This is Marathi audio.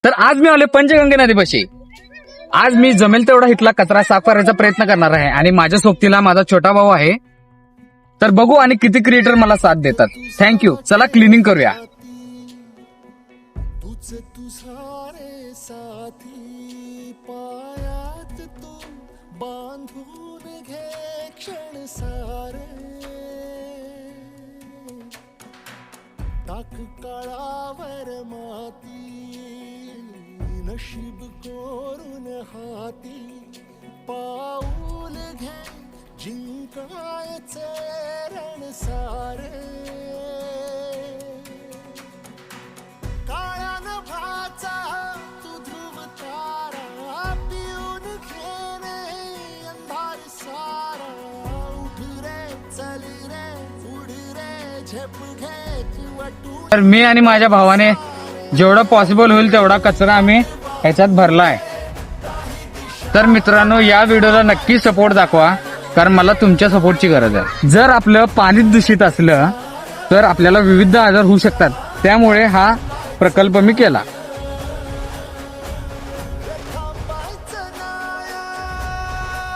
तर आज मी आले पंचगंगे नदीपाशी. आज मी जमेल तेवढा इथला कचरा साफ करायचा प्रयत्न करणार आहे आणि माझ्या सोबतीला माझा छोटा भाऊ आहे. तर बघू आणि किती क्रिएटर मला साथ देतात. थँक्यू. चला क्लिनिंग करूया. तुझारे साथी पायात तू बांधून घे क्षण सारे टाक काळावर माती नशीब कोरून हाती पाऊल घे जिंकायचे रण सारे तू ध्रुव तारा पिऊन घेणे अंधार सारा उठ रे चल रे उड रे झेप घे वाटू. तर मी आणि माझ्या भावाने जेवढं पॉसिबल होईल तेवढा कचरा आम्ही ह्याच्यात भरलाय. तर मित्रांनो, या व्हिडिओला नक्की सपोर्ट दाखवा, कारण मला तुमच्या सपोर्टची गरज आहे. जर आपलं पाणी दूषित असलं तर आपल्याला विविध आजार होऊ शकतात. त्यामुळे हा प्रकल्प मी केला.